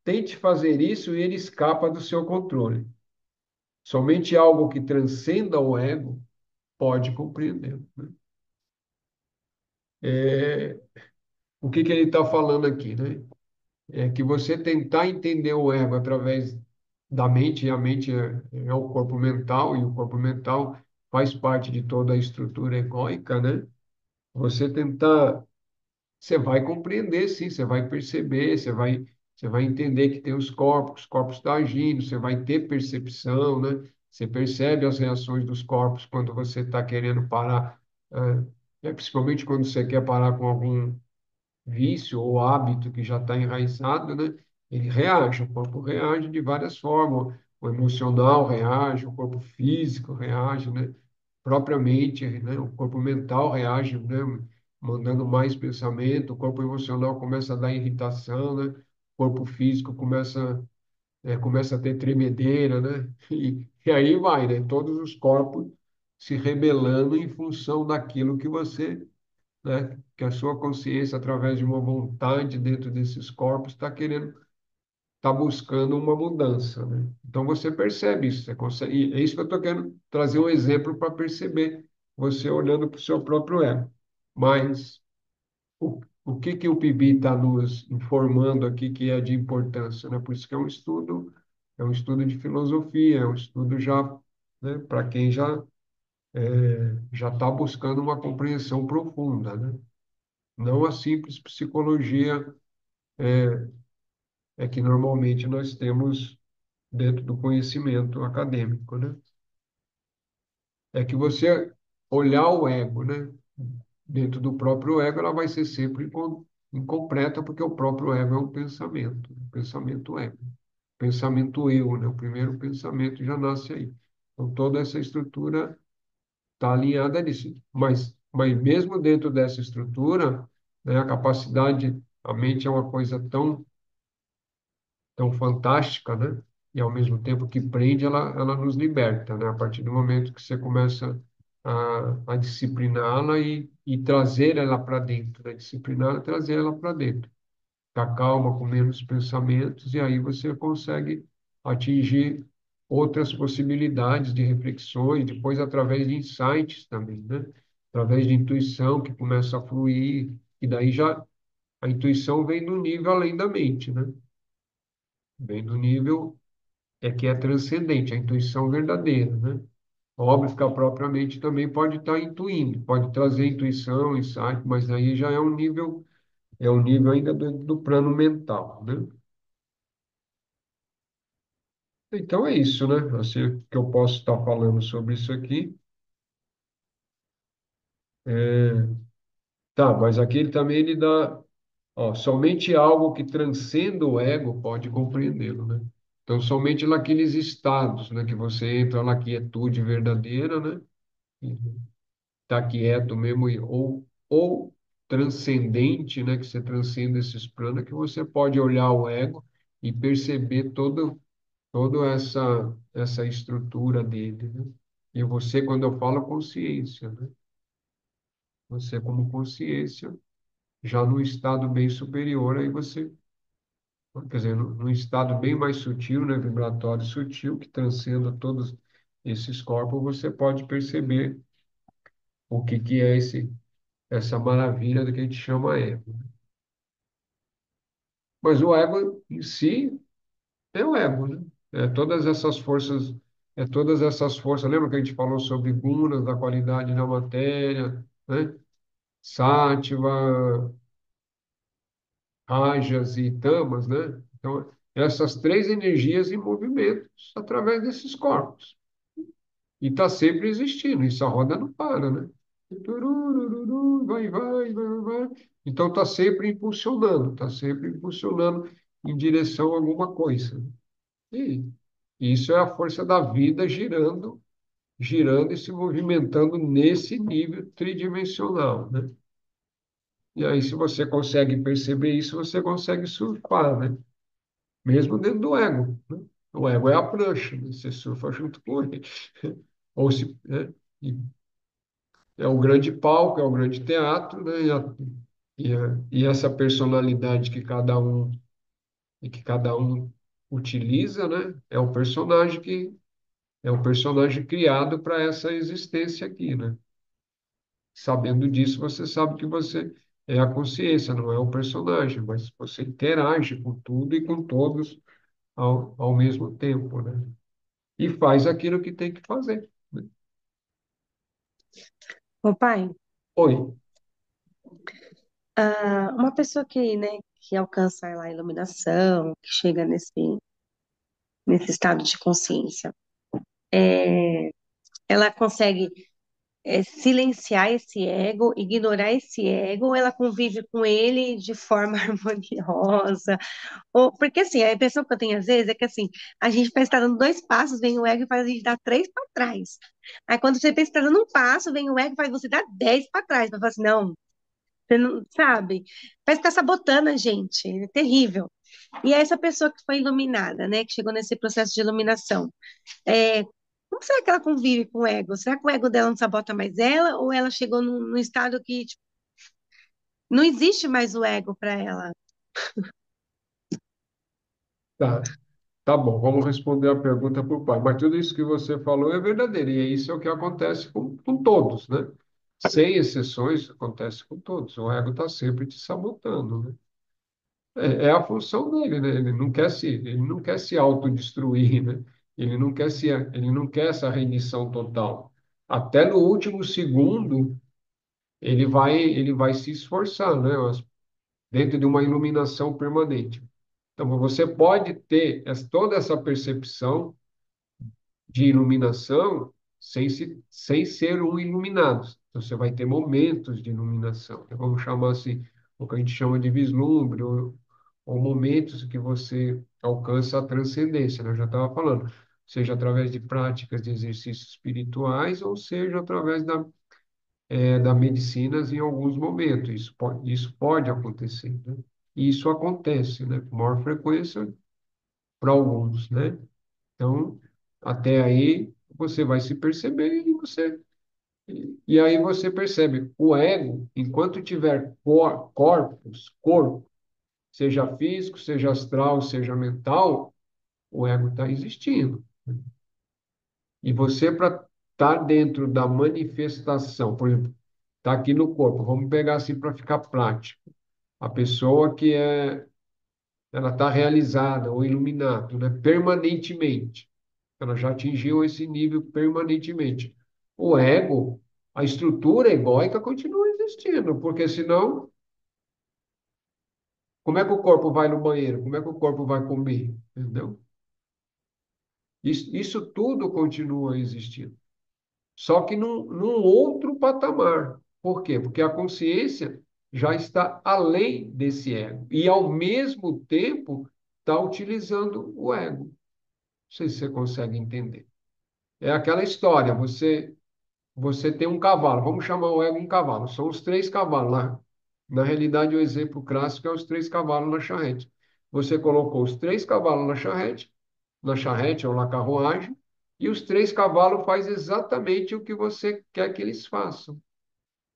Tente fazer isso e ele escapa do seu controle. Somente algo que transcenda o ego pode compreendê-lo, né? É, o que que ele está falando aqui, né? É que você tentar entender o ego através da mente, e a mente é o corpo mental, e o corpo mental faz parte de toda a estrutura egóica, né? Você tentar, você vai compreender, sim, você vai perceber, você vai entender que tem os corpos estão agindo, você vai ter percepção, né? Você percebe as reações dos corpos quando você está querendo parar, principalmente quando você quer parar com algum vício ou hábito que já está enraizado, né? Ele reage, o corpo reage de várias formas. O emocional reage, o corpo físico reage, né? Propriamente, né? O corpo mental reage, né? Mandando mais pensamento, o corpo emocional começa a dar irritação, né? O corpo físico começa a ter tremedeira, né? E aí vai, né? Todos os corpos se rebelando em função daquilo que você, né? Que a sua consciência, através de uma vontade dentro desses corpos, está querendo, está buscando uma mudança, né? Então você percebe isso, você consegue, e é isso que eu estou querendo trazer um exemplo para perceber, você olhando para o seu próprio ego. Mas o que que o PIB está nos informando aqui que é de importância, né? Por isso que é um estudo de filosofia, é um estudo já, né, para quem já está buscando uma compreensão profunda, né? Não a simples psicologia que normalmente nós temos dentro do conhecimento acadêmico, né? É que você olhar o ego, né? Dentro do próprio ego, ela vai ser sempre incompleta, porque o próprio ego é um pensamento ego, pensamento eu, né? O primeiro pensamento já nasce aí. Então, toda essa estrutura está alinhada nisso. Mas Mas mesmo dentro dessa estrutura, né, a capacidade, a mente é uma coisa tão fantástica, né? E ao mesmo tempo que prende, ela nos liberta, né? A partir do momento que você começa a discipliná-la e trazer ela para dentro, né? Discipliná-la e trazer ela para dentro. Ficar calma, com menos pensamentos, e aí você consegue atingir outras possibilidades de reflexões, depois através de insights também, né? Através de intuição que começa a fluir, e daí já a intuição vem do nível além da mente, né? Vem do nível que é transcendente, a intuição verdadeira, né? Óbvio que a própria mente também pode estar intuindo, pode trazer intuição, insight, mas aí já é um nível ainda do plano mental, né? Então é isso, né? Assim que eu posso estar falando sobre isso aqui. Tá, mas aqui ele também ele dá, ó, somente algo que transcenda o ego pode compreendê-lo, né? Então, somente naqueles estados, né, que você entra na quietude verdadeira, né? Está quieto mesmo, ou transcendente, né, que você transcende esses planos, que você pode olhar o ego e perceber toda essa estrutura dele, né? E você, quando eu falo consciência, né? Você como consciência, já num estado bem superior, aí você, quer dizer, num estado bem mais sutil, né, vibratório sutil, que transcenda todos esses corpos, você pode perceber o que é essa maravilha do que a gente chama ego. Mas o ego em si é o ego, né? Todas essas forças. Lembra que a gente falou sobre gunas, da qualidade da matéria, né? Sátiva, rajas e tamas, né? Então, essas três energias em movimento através desses corpos. E está sempre existindo, isso a roda não para, né? Tururururu, vai. Então está sempre impulsionando em direção a alguma coisa. E isso é a força da vida girando e se movimentando nesse nível tridimensional, né? E aí, se você consegue perceber isso, você consegue surfar, né? Mesmo dentro do ego, né? O ego é a prancha, né? Você surfa junto com ele. Ou se, né? E é o grande palco, é o grande teatro, né? E essa personalidade que cada um utiliza, né? É o personagem criado para essa existência aqui, né? Sabendo disso, você sabe que você é a consciência, não é o personagem, mas você interage com tudo e com todos ao mesmo tempo, né? E faz aquilo que tem que fazer, né? Ô, pai, Oi, uma pessoa que, né, que alcança lá a iluminação, que chega nesse estado de consciência, ela consegue silenciar esse ego, ignorar esse ego, ou ela convive com ele de forma harmoniosa? Ou, porque assim, a impressão que eu tenho às vezes é que assim, a gente parece estar dando dois passos, vem o ego e faz a gente dar três para trás. Aí quando você pensa que está dando um passo, vem o ego e faz você dar 10 para trás. Para falar assim, não, você não sabe. Parece que está sabotando a gente. É terrível. E é essa pessoa que foi iluminada, né? Que chegou nesse processo de iluminação. Como será que ela convive com o ego? Será que o ego dela não sabota mais ela? Ou ela chegou num estado que tipo, não existe mais o ego para ela? tá, tá bom, vamos responder a pergunta por pai. Mas tudo isso que você falou é verdadeiro, e isso é o que acontece com todos, né? Sem exceções, acontece com todos. O ego está sempre te sabotando, né? É a função dele, né? Ele não quer se autodestruir, né? Ele não quer essa rendição total. Até no último segundo, ele vai se esforçar, né? Dentro de uma iluminação permanente. Então, você pode ter toda essa percepção de iluminação sem ser um iluminado. Então, você vai ter momentos de iluminação, né? Vamos chamar assim, o que a gente chama de vislumbre, ou momentos que você alcança a transcendência, né? Eu já estava falando, seja através de práticas de exercícios espirituais, ou seja através da medicinas em alguns momentos. Isso pode acontecer, né? E isso acontece, né? Com maior frequência para alguns, né? Então, até aí você vai se perceber e aí você percebe o ego, enquanto tiver corpo, seja físico, seja astral, seja mental, o ego está existindo. E você, para estar dentro da manifestação, por exemplo, está aqui no corpo, vamos pegar assim para ficar prático. A pessoa ela está realizada ou iluminada, né, permanentemente. Ela já atingiu esse nível permanentemente. O ego, a estrutura egóica continua existindo, porque senão, como é que o corpo vai no banheiro? Como é que o corpo vai comer? Entendeu? Isso tudo continua existindo. Só que num outro patamar. Por quê? Porque a consciência já está além desse ego. E, ao mesmo tempo, está utilizando o ego. Não sei se você consegue entender. É aquela história, você tem um cavalo, vamos chamar o ego um cavalo, são os três cavalos lá. Na realidade, o exemplo clássico é os três cavalos na charrete. Você colocou os três cavalos na charrete ou na carruagem, e os três cavalos fazem exatamente o que você quer que eles façam.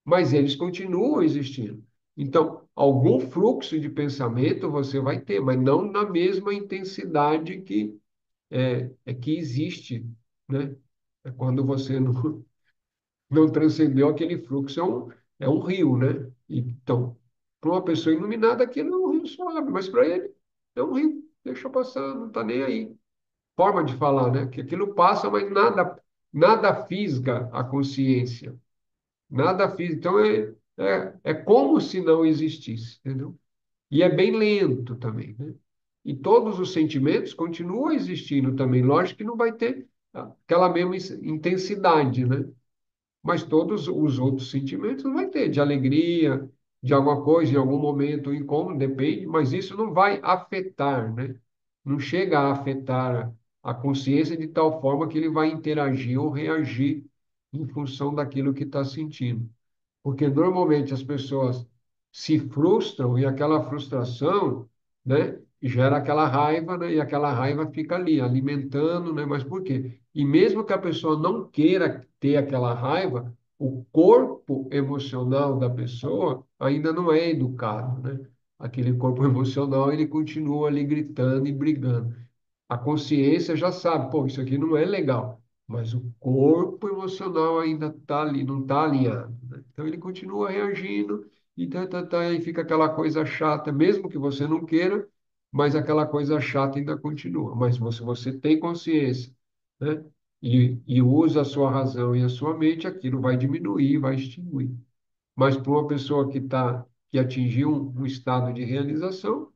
Mas eles continuam existindo. Então, algum fluxo de pensamento você vai ter, mas não na mesma intensidade que existe, né? É quando você não transcendeu aquele fluxo, é um rio, né? Então, para uma pessoa iluminada, aquilo é um rio suave, mas para ele é um rio, deixa passar, não está nem aí. Forma de falar, né? Que aquilo passa, mas nada fisga a consciência, nada fisga. Então, é como se não existisse, entendeu? E é bem lento também, né? E todos os sentimentos continuam existindo também. Lógico que não vai ter aquela mesma intensidade, né? Mas todos os outros sentimentos vai ter, de alegria, de alguma coisa, em algum momento, incômodo, depende, mas isso não vai afetar, né? Não chega a afetar a consciência de tal forma que ele vai interagir ou reagir em função daquilo que está sentindo. Porque normalmente as pessoas se frustram e aquela frustração, né, gera aquela raiva, né, e aquela raiva fica ali alimentando, né? Mas por quê? E mesmo que a pessoa não queira ter aquela raiva, o corpo emocional da pessoa ainda não é educado, né? Aquele corpo emocional, ele continua ali gritando e brigando. A consciência já sabe, pô, isso aqui não é legal, mas o corpo emocional ainda está ali, não está alinhado, né? Então ele continua reagindo e fica aquela coisa chata, mesmo que você não queira, mas aquela coisa chata ainda continua. Mas se você tem consciência, né? E usa a sua razão e a sua mente, aquilo vai diminuir, vai extinguir. Mas para uma pessoa que atingiu um estado de realização,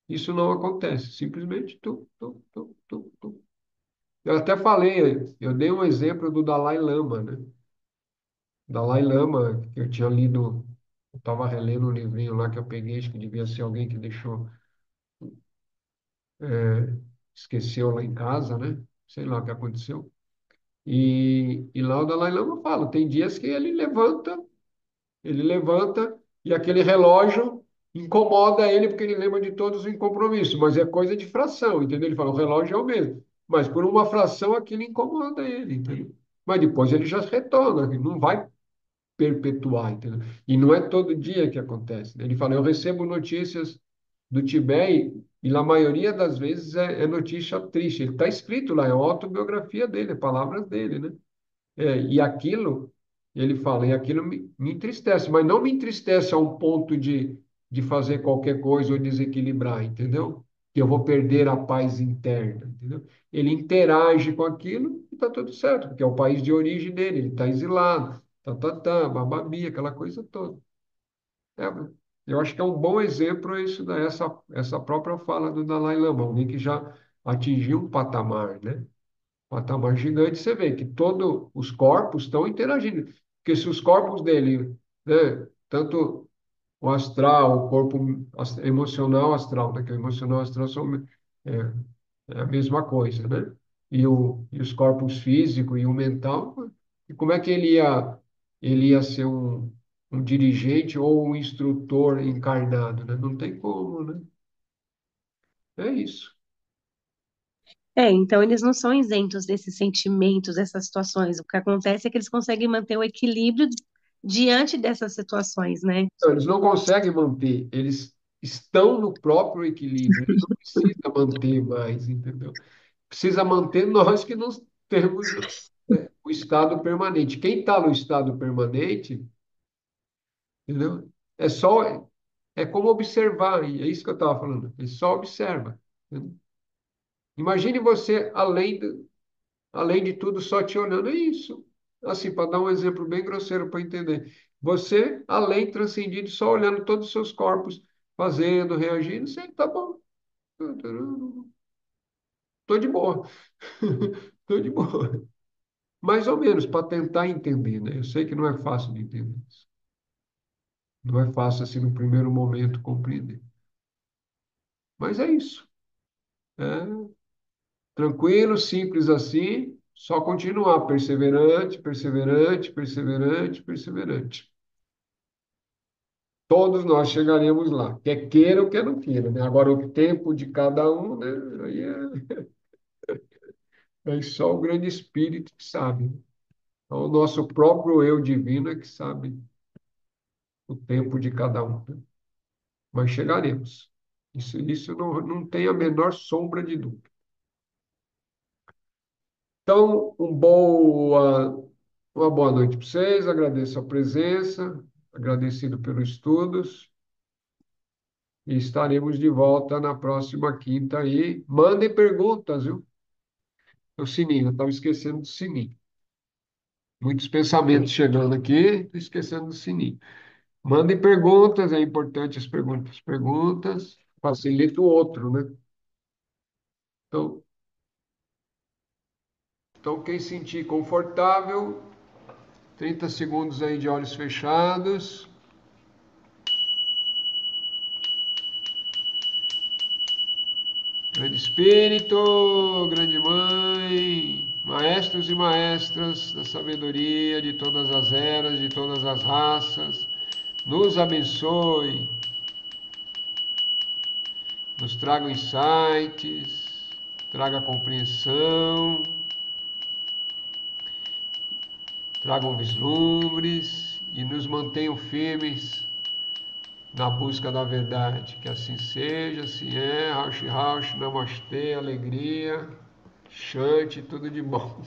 isso não acontece. Simplesmente tu. Eu até falei, eu dei um exemplo do Dalai Lama, né? Dalai Lama, que eu tinha lido, eu estava relendo um livrinho lá que eu peguei, acho que devia ser alguém que deixou, esqueceu lá em casa, né? Sei lá o que aconteceu. E lá o Dalai Lama fala, tem dias que ele levanta e aquele relógio incomoda ele porque ele lembra de todos os compromissos, mas é coisa de fração, entendeu? Ele fala, o relógio é o mesmo, mas por uma fração aquilo incomoda ele, entendeu? Mas depois ele já retorna, ele não vai perpetuar, entendeu? E não é todo dia que acontece, né? Ele fala, eu recebo notícias do Tibete e na maioria das vezes é notícia triste. Ele está escrito lá, é a autobiografia dele, é palavras dele, né? E aquilo, ele fala, e aquilo me entristece, mas não me entristece a um ponto de fazer qualquer coisa ou desequilibrar, entendeu? Que eu vou perder a paz interna, entendeu? Ele interage com aquilo e está tudo certo, porque é o país de origem dele, ele está exilado, bababi, aquela coisa toda. É, eu acho que é um bom exemplo isso, essa própria fala do Dalai Lama, alguém que já atingiu um patamar, né? Patamar gigante, você vê que todos os corpos estão interagindo. Porque se os corpos dele, né, tanto o astral, o corpo emocional astral, né, que o emocional astral é, é a mesma coisa, né? E os corpos físico e o mental, e como é que ele ia ele ia ser um dirigente ou um instrutor encarnado, né? Não tem como, né? É isso. Então eles não são isentos desses sentimentos, dessas situações. O que acontece é que eles conseguem manter o equilíbrio diante dessas situações, né? Então, eles não conseguem manter, eles estão no próprio equilíbrio, eles não precisam manter mais, entendeu? Precisa manter nós que não temos, né, o estado permanente. Quem está no estado permanente, entendeu? É só, é como observar, e é isso que eu estava falando, ele só observa. Entendeu? Imagine você, além de tudo, só te olhando, é isso. Assim, para dar um exemplo bem grosseiro para entender. Você, além, transcendido, só olhando todos os seus corpos, fazendo, reagindo, você tá bom. Tô de boa. Tô de boa. Mais ou menos, para tentar entender, né? Eu sei que não é fácil de entender isso. Não é fácil, assim, no primeiro momento, compreender. Mas é isso. É tranquilo, simples assim, só continuar perseverante, perseverante, perseverante, perseverante. Todos nós chegaremos lá, quer queira ou quer não queira, né? Agora, o tempo de cada um, né? Aí é só o grande Espírito que sabe. Então, o nosso próprio eu divino é que sabe o tempo de cada um, né? Mas chegaremos. Isso não tem a menor sombra de dúvida. Então, uma boa noite para vocês, agradeço a presença, agradecido pelos estudos, e estaremos de volta na próxima quinta aí. Mandem perguntas, viu? O sininho, eu estava esquecendo do sininho. Muitos pensamentos chegando aqui, estou esquecendo do sininho. Mandem perguntas, é importante as perguntas. Perguntas facilita o outro, né? Então, quem sentir confortável, 30 segundos aí de olhos fechados. Grande Espírito, Grande Mãe, maestros e maestras da sabedoria de todas as eras, de todas as raças, nos abençoe, nos traga insights, traga compreensão, tragam vislumbres e nos mantenham firmes na busca da verdade. Que assim seja, assim é. Raush, Raush, Namastê, alegria, Shanti, tudo de bom.